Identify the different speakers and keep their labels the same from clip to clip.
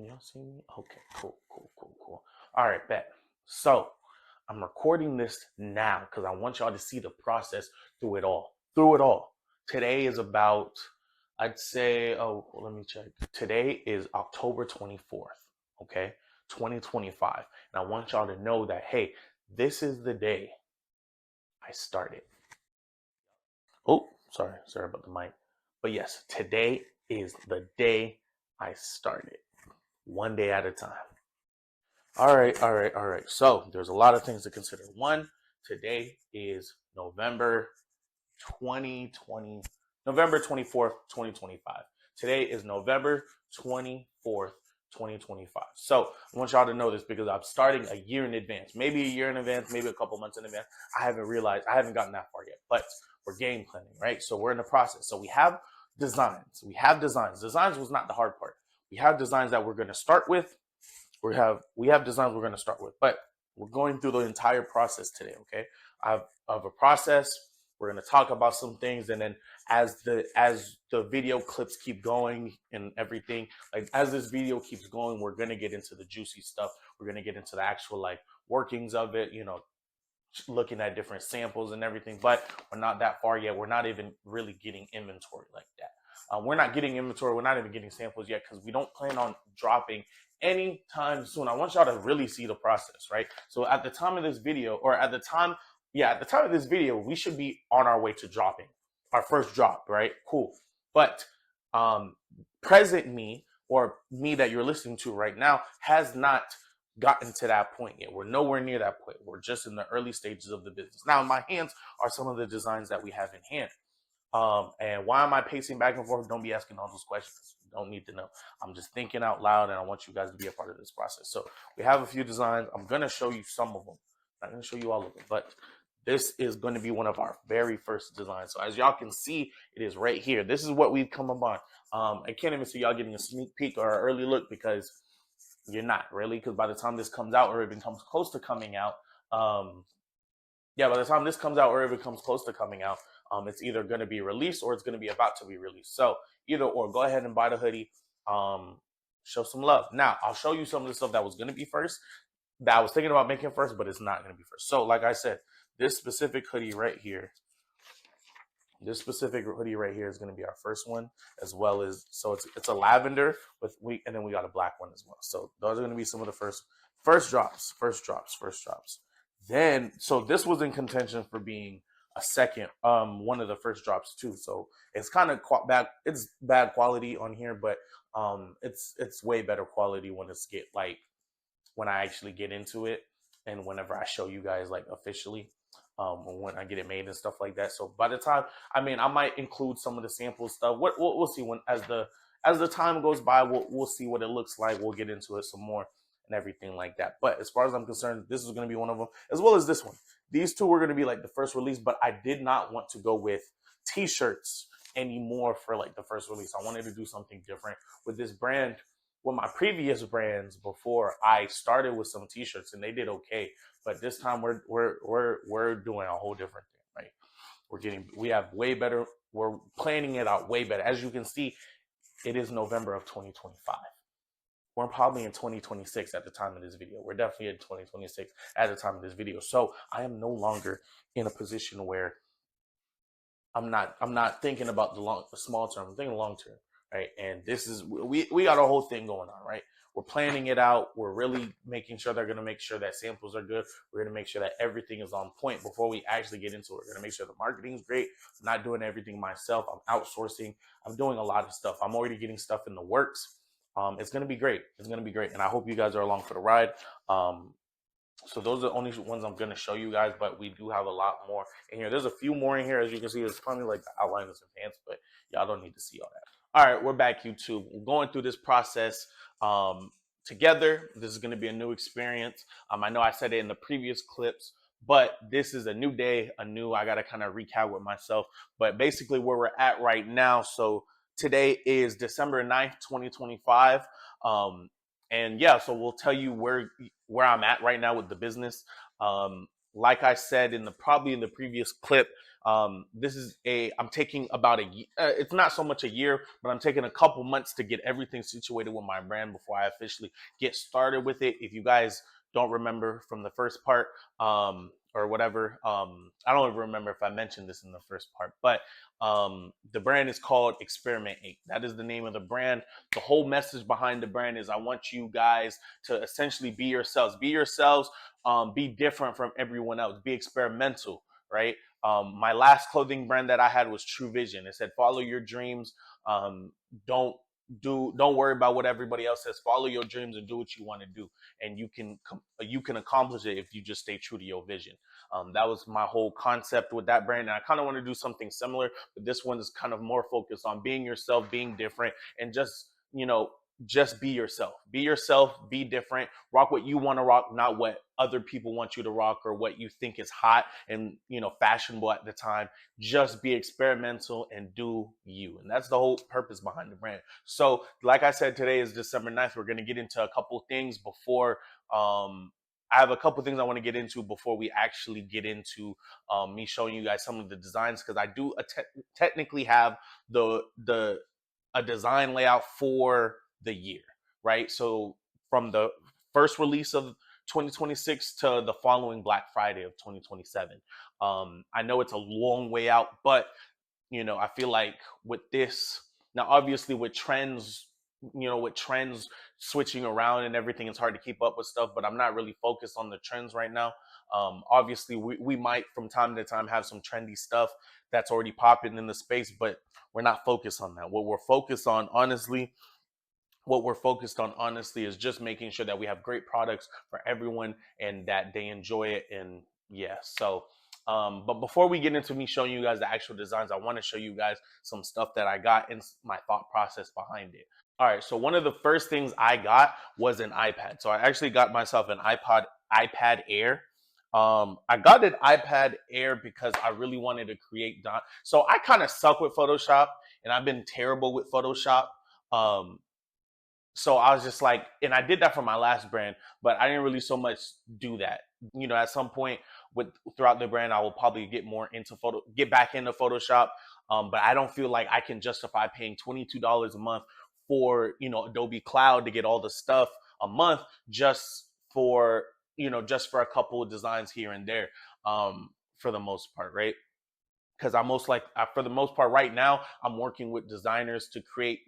Speaker 1: Can y'all see me? Okay, cool. All right, bet. So I'm recording this now because I want y'all to see the process through it all. Through it all. Today is about, I'd say, let me check. Today is October 24th, okay, 2025. And I want y'all to know that, hey, this is the day I started. Oh, sorry about the mic. But yes, today is the day I started. One day at a time. All right. So there's a lot of things to consider. One, today is November 2020, November 24th, 2025. Today is November 24th, 2025. So I want y'all to know this because I'm starting a year in advance, maybe a year in advance, maybe a couple months in advance. I haven't gotten that far yet, but we're game planning, right? So we're in the process. So we have designs. Designs was not the hard part. We have designs that we're going to start with. We have designs we're going to start with, but we're going through the entire process today. Okay, I have a process. We're going to talk about some things, and then as the video clips keep going and everything, like as this video keeps going, we're going to get into the juicy stuff. We're going to get into the actual like workings of it. Looking at different samples and everything, but we're not that far yet. We're not even really getting inventory like that. We're not getting inventory. We're not even getting samples yet because we don't plan on dropping anytime soon. I want y'all to really see the process, right? So at the time of this video, or at the time of this video, we should be on our way to dropping our first drop, right? Cool. But um, present me, or me that you're listening to right now, has not gotten to that point yet. We're nowhere near that point. We're just in the early stages of the business. Now, in my hands are some of the designs that we have in hand. And why am I pacing back and forth? Don't be asking all those questions. You don't need to know. I'm just thinking out loud, and I want you guys to be a part of this process. So we have a few designs. I'm going to show you some of them. I'm not going to show you all of them, but this is going to be one of our very first designs. So as y'all can see, it is right here. This is what we've come upon. I can't even see y'all getting a sneak peek or an early look because you're not really, because by the time this comes out or it becomes close to coming out, by the time this comes out or it becomes close to coming out, it's either going to be released or it's going to be about to be released. So either or, go ahead and buy the hoodie. Show some love. Now, I'll show you some of the stuff that was going to be first, that I was thinking about making first, but it's not going to be first. So like I said, this specific hoodie right here is going to be our first one, as well as, so it's a lavender and then we got a black one as well. So those are going to be some of the first drops. Then, so this was in contention for being a second, one of the first drops too. So it's kind of bad. It's bad quality on here, but it's way better quality when when I actually get into it and whenever I show you guys like officially. When I get it made and stuff like that. So by the time, I might include some of the sample stuff. We'll see when as the time goes by. We'll see what it looks like. We'll get into it some more and everything like that. But as far as I'm concerned, this is going to be one of them, as well as this one. These two were going to be like the first release, but I did not want to go with t-shirts anymore for like the first release. I wanted to do something different with this brand. With my previous brands before, I started with some t-shirts and they did okay. But this time we're doing a whole different thing, right? We have way better. We're planning it out way better. As you can see, it is November of 2025. We're probably in 2026 at the time of this video. We're definitely in 2026 at the time of this video. So I am no longer in a position where I'm not thinking about the small term. I'm thinking long term, right? And this is we got a whole thing going on, right? We're planning it out. We're really making sure they're going to make sure that samples are good. We're going to make sure that everything is on point before we actually get into it. We're going to make sure the marketing is great. I'm not doing everything myself. I'm outsourcing. I'm doing a lot of stuff. I'm already getting stuff in the works. It's going to be great. It's going to be great. And I hope you guys are along for the ride. So those are the only ones I'm going to show you guys, but we do have a lot more in here. There's a few more in here. As you can see, it's probably like the outline of some pants, but y'all don't need to see all that. All right, we're back, YouTube. We're going through this process together. This is going to be a new experience. I know I said it in the previous clips, but this is a new day, I got to kind of recap with myself. But basically where we're at right now, so today is December 9th, 2025. And yeah, so we'll tell you where I'm at right now with the business. like I said in the probably in the previous clip, I'm taking about it's not so much a year, but I'm taking a couple months to get everything situated with my brand before I officially get started with it. If you guys don't remember from the first part, or whatever, I don't even remember if I mentioned this in the first part, but the brand is called Experiment 8. That is the name of the brand. The whole message behind the brand is I want you guys to essentially be yourselves. Be yourselves, be different from everyone else, be experimental, right? My last clothing brand that I had was True Vision. It said, follow your dreams. Um, don't don't worry about what everybody else says. Follow your dreams and do what you want to do, and you can accomplish it if you just stay true to your vision. That was my whole concept with that brand, and I kind of want to do something similar, but this one is kind of more focused on being yourself, being different, and just be yourself. Be yourself, be different, rock what you want to rock, not what other people want you to rock or what you think is hot and fashionable at the time. Just be experimental and do you. And that's the whole purpose behind the brand. So, like I said, today is December 9th. We're going to get into a couple things before I have a couple things I want to get into before we actually get into me showing you guys some of the designs, because I do technically have the a design layout for the year, right? So from the first release of 2026 to the following Black Friday of 2027. I know it's a long way out, but I feel like with this now, obviously with trends switching around and everything, it's hard to keep up with stuff. But I'm not really focused on the trends right now. Obviously, we might from time to time have some trendy stuff that's already popping in the space, but we're not focused on that. What we're focused on honestly is just making sure that we have great products for everyone and that they enjoy it. And yeah, so but before we get into me showing you guys the actual designs, I want to show you guys some stuff that I got and my thought process behind it. All right, so one of the first things I got was an iPad. So I actually got myself an iPad Air. I got an iPad Air because I really wanted to create so I kind of suck with Photoshop, and I've been terrible with Photoshop. Um, so I was just like, and I did that for my last brand, but I didn't really so much do that. At some point with throughout the brand, I will probably get back into Photoshop. But I don't feel like I can justify paying $22 a month for Adobe Cloud to get all the stuff a month just for a couple of designs here and there, for the most part, right? Because for the most part right now I'm working with designers to create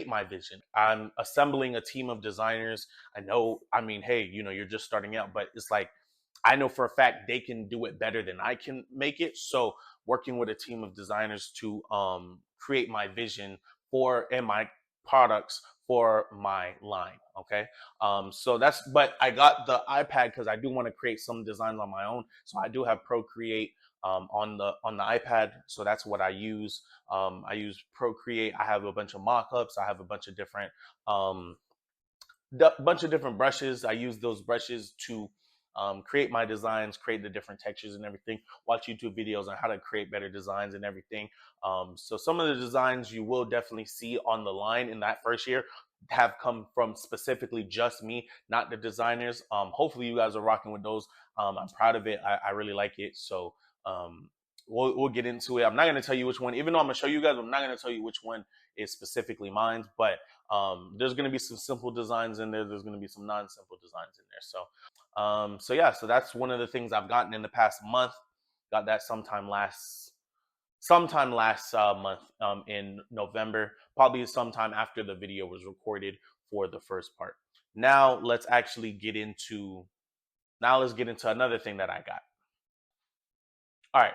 Speaker 1: my vision. I'm assembling a team of designers. I mean, hey, you're just starting out, but it's like I know for a fact they can do it better than I can make it. So working with a team of designers to create my vision for and my products for my line. Okay. But I got the iPad because I do want to create some designs on my own. So I do have Procreate on the iPad. So that's what I use. I use Procreate. I have a bunch of mock-ups. I have a um, bunch of different brushes. I use those brushes to create my designs, create the different textures and everything. Watch YouTube videos on how to create better designs and everything. So some of the designs you will definitely see on the line in that first year have come from specifically just me, not the designers. Hopefully you guys are rocking with those. I'm proud of it. I really like it. So um, we'll get into it. I'm not going to tell you which one, even though I'm going to show you guys. I'm not going to tell you which one is specifically mine, but there's going to be some simple designs in there. There's going to be some non-simple designs in there. So yeah, so that's one of the things I've gotten in the past month. Got that sometime last month, in November, probably sometime after the video was recorded for the first part. Now let's get into another thing that I got. All right.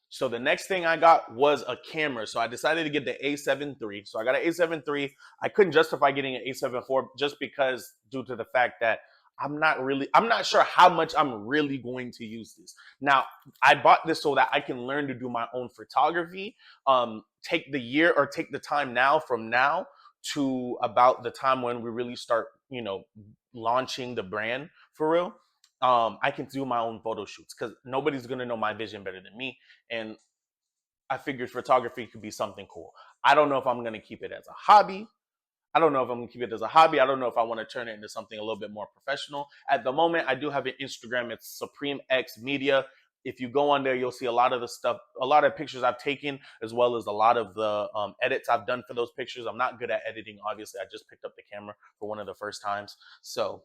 Speaker 1: So the next thing I got was a camera. So I decided to get the A7 III. So I got an A7 III. I couldn't justify getting an A7 IV just because due to the fact that I'm not sure how much I'm really going to use this. Now, I bought this so that I can learn to do my own photography. Take the time now from now to about the time when we really start, launching the brand for real. I can do my own photo shoots because nobody's gonna know my vision better than me. And I figured photography could be something cool. I don't know if I'm gonna keep it as a hobby. I don't know if I'm gonna keep it as a hobby. I don't know if I want to turn it into something a little bit more professional. At the moment, I do have an Instagram. It's Supreme X Media. If you go on there, you'll see a lot of the stuff, a lot of pictures I've taken, as well as a lot of the edits I've done for those pictures. I'm not good at editing, obviously. I just picked up the camera for one of the first times. So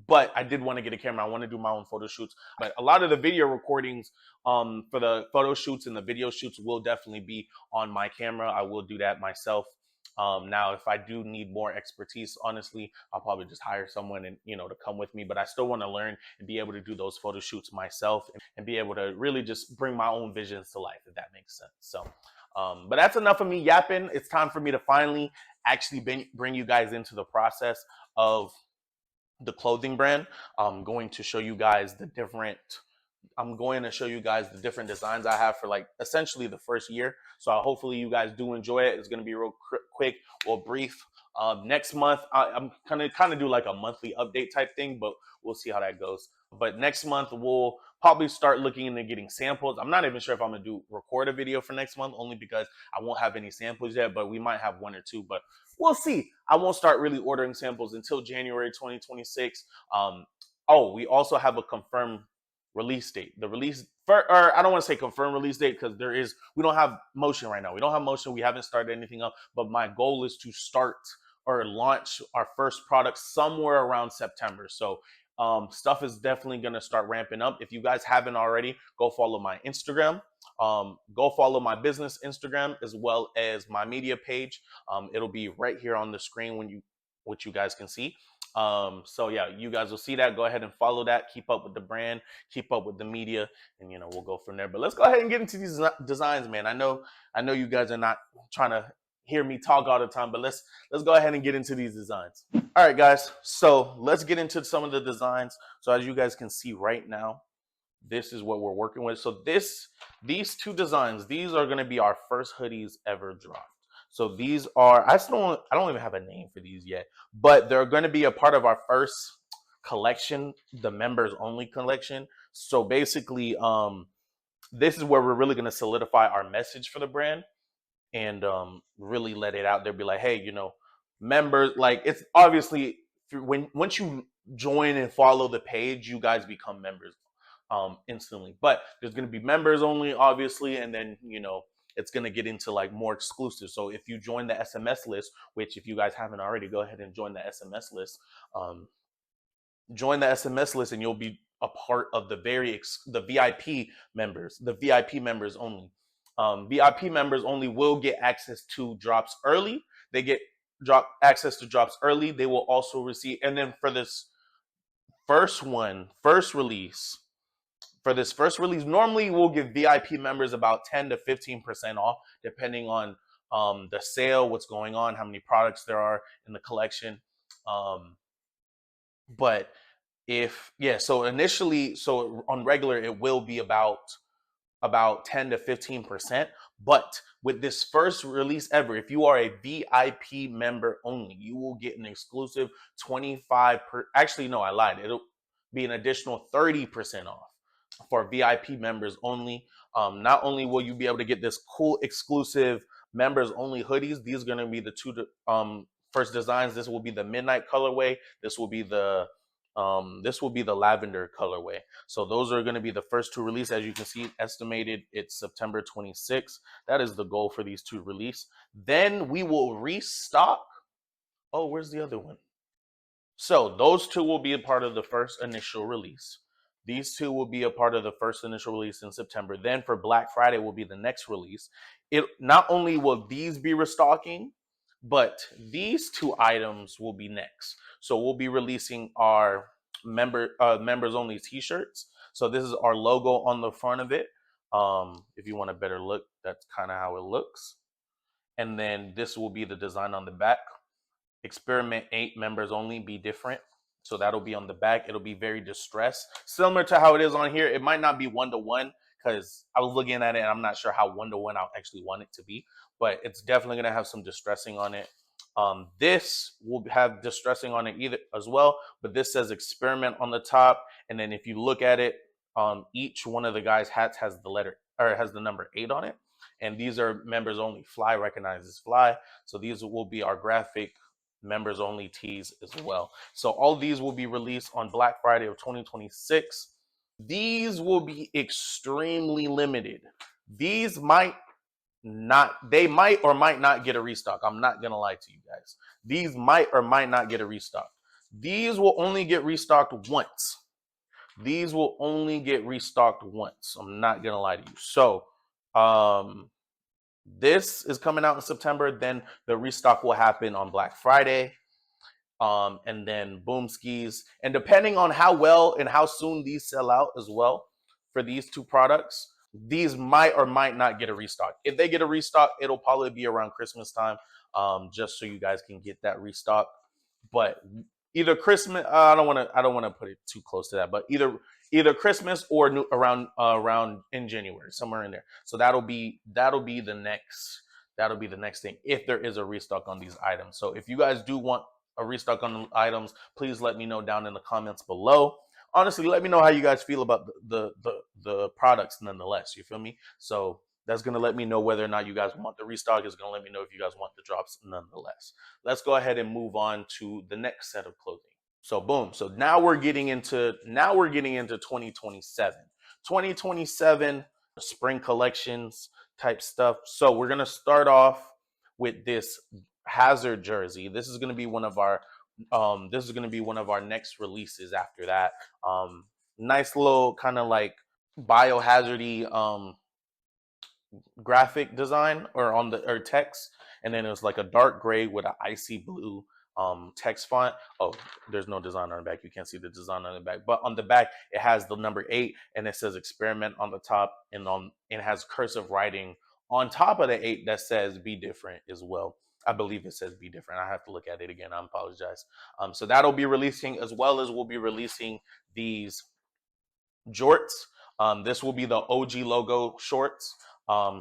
Speaker 1: but I did want to get a camera. I want to do my own photo shoots. But a lot of the video recordings for the photo shoots and the video shoots will definitely be on my camera. I will do that myself. Now, if I do need more expertise, honestly, I'll probably just hire someone and to come with me. But I still want to learn and be able to do those photo shoots myself and be able to really just bring my own visions to life, if that makes sense. So, but that's enough of me yapping. It's time for me to finally actually bring you guys into the process of the clothing brand. I'm going to show you guys the different designs I have for like essentially the first year. So hopefully you guys do enjoy it. It's going to be real quick or brief. Next month, I'm kind of do like a monthly update type thing, but we'll see how that goes. But next month, we'll probably start looking into getting samples. I'm not even sure if I'm going to record a video for next month, only because I won't have any samples yet, but we might have one or two, but we'll see. I won't start really ordering samples until January 2026. We also have a confirmed release date. The release, or I don't want to say confirmed release date because we don't have motion right now. We don't have motion. We haven't started anything up, but my goal is to start or launch our first product somewhere around September. So stuff is definitely going to start ramping up. If you guys haven't already, go follow my Instagram. Go follow my business Instagram as well as my media page. It'll be right here on the screen which you guys can see. So yeah, you guys will see that. Go ahead and follow that. Keep up with the brand, keep up with the media, and we'll go from there. But let's go ahead and get into these designs, man. I know you guys are not trying to hear me talk all the time, but let's go ahead and get into these designs. All right, guys. So let's get into some of the designs. So as you guys can see right now, this is what we're working with. So these two designs, these are going to be our first hoodies ever dropped. So these are, I don't even have a name for these yet, but they're going to be a part of our first collection, the members only collection. So basically, this is where we're really going to solidify our message for the brand and really let it out there. Be like, hey, members, like it's obviously once you join and follow the page, you guys become members instantly. But there's going to be members only, obviously, and then it's going to get into like more exclusive. So if you join the SMS list, which if you guys haven't already, go ahead and join the SMS list. Join the SMS list, and you'll be a part of the VIP members. The VIP members only. VIP members only will get access to drops early. They get access to drops early. They will also receive, and then for this first release, normally we'll give VIP members about 10 to 15% off, depending on the sale, what's going on, how many products there are in the collection. But so initially, on regular, it will be about 10 to 15%. But with this first release ever, if you are a VIP member only, you will get an exclusive 25 actually, no, I lied. It'll be an additional 30% off for VIP members only. Not only will you be able to get this cool exclusive members only hoodies, these are going to be the two first designs. This will be the midnight colorway. This will be the lavender colorway. So those are going to be the first two release. As you can see, estimated it's September 26th. That is the goal for these two release. Then we will restock. Oh, where's the other one? So those two will be a part of the first initial release. These two will be a part of the first initial release in September. Then for Black Friday will be the next release. It not only will these be restocking, but these two items will be next. So we'll be releasing our members only t-shirts. So this is our logo on the front of it. If you want a better look, that's kind of how it looks. And then this will be the design on the back. Experiment 8 members only, be different. So that'll be on the back. It'll be very distressed, similar to how it is on here. It might not be 1-to-1 because I was looking at it and I'm not sure how 1-to-1 I actually want it to be, but it's definitely going to have some distressing on it. This will have distressing on it either as well, but this says experiment on the top. And then if you look at it, each one of the guys' hats has the letter or has the number 8 on it. And these are members only. Fly recognizes Fly. So these will be our graphic members only tees as well. So all these will be released on Black Friday of 2026. These will be extremely limited. These might not, they might or might not get a restock. I'm not gonna lie to you guys. These might or might not get a restock. These will only get restocked once. These will only get restocked once. I'm not gonna lie to you. So this is coming out in September. Then the restock will happen on Black Friday. And then Boom Skis. And depending on how well and how soon these sell out as well for these two products, these might or might not get a restock. If they get a restock, it'll probably be around Christmas time, just so you guys can get that restock. But either Christmas, I don't want to put it too close to that, but either Christmas or around in January, somewhere in there. So that'll be the next thing if there is a restock on these items. So if you guys do want a restock on the items, please let me know down in the comments below. Honestly, let me know how you guys feel about the products nonetheless. You feel me? So that's going to let me know whether or not you guys want the restock. It's going to let me know if you guys want the drops nonetheless. Let's go ahead and move on to the next set of clothing. So boom. So now we're getting into 2027. 2027 spring collections type stuff. So we're going to start off with this Hazard jersey. This is going to be one of our next releases after that. Nice little kind of like biohazardy graphic design or text, and then it was like a dark gray with an icy blue text font. Oh, there's no design on the back. You can't see the design on the back, but on the back it has the number 8 and it says experiment on the top, and it has cursive writing on top of the 8 that says be different as well. I believe it says be different. I have to look at it again. I apologize. So that'll be releasing, as well as we'll be releasing these jorts. This will be the OG logo shorts.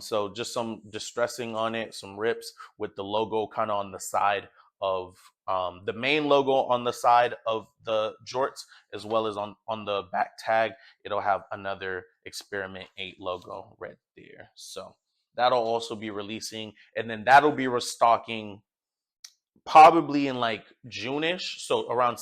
Speaker 1: So just some distressing on it, some rips with the logo kind of on the side of the main logo on the side of the jorts, as well as on the back tag, it'll have another Experiment 8 logo right there. So that'll also be releasing, and then that'll be restocking probably in like June-ish, so around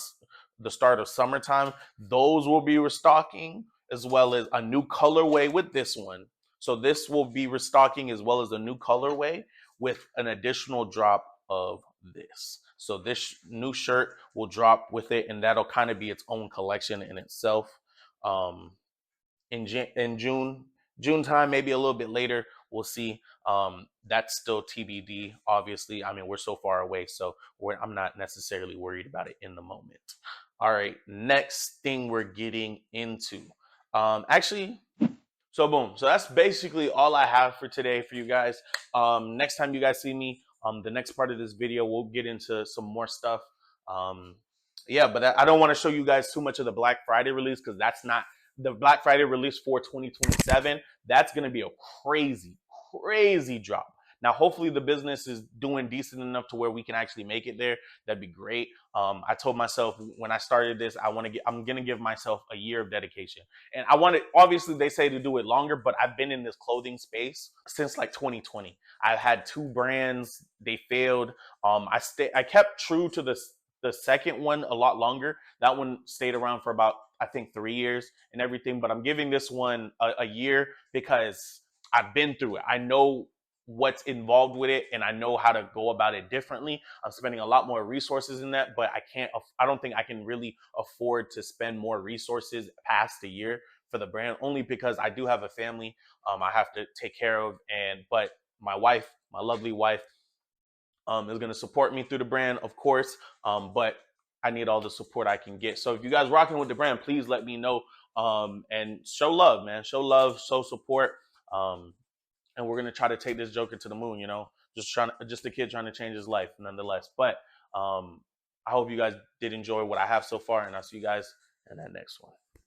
Speaker 1: the start of summertime. Those will be restocking, as well as a new colorway with this one. So this will be restocking as well as a new colorway with an additional drop of this. So this new shirt will drop with it, and that'll kind of be its own collection in itself. In June time, maybe a little bit later, we'll see. That's still TBD, obviously. I mean, we're so far away, so I'm not necessarily worried about it in the moment. All right, next thing we're getting into. Actually, so boom. So that's basically all I have for today for you guys. Next time you guys see me, the next part of this video, we'll get into some more stuff. Yeah, but I don't want to show you guys too much of the Black Friday release, because that's not the Black Friday release for 2027. That's going to be a crazy drop. Now, hopefully the business is doing decent enough to where we can actually make it there. That'd be great. I told myself when I started this, I'm going to give myself a year of dedication. And obviously they say to do it longer, but I've been in this clothing space since like 2020. I've had 2 brands. They failed. I kept true to the second one a lot longer. That one stayed around for about, I think, 3 years and everything. But I'm giving this one a year because I've been through it. I know what's involved with it, and I know how to go about it differently. I'm spending a lot more resources in that, but I don't think I can really afford to spend more resources past a year for the brand, only because I do have a family I have to take care of, but my wife, my lovely wife, is going to support me through the brand, of course, but I need all the support I can get. So if you guys rocking with the brand, please let me know, and show love, man. Show love, show support. And we're gonna try to take this Joker to the moon, just a kid trying to change his life nonetheless. But I hope you guys did enjoy what I have so far, and I'll see you guys in that next one.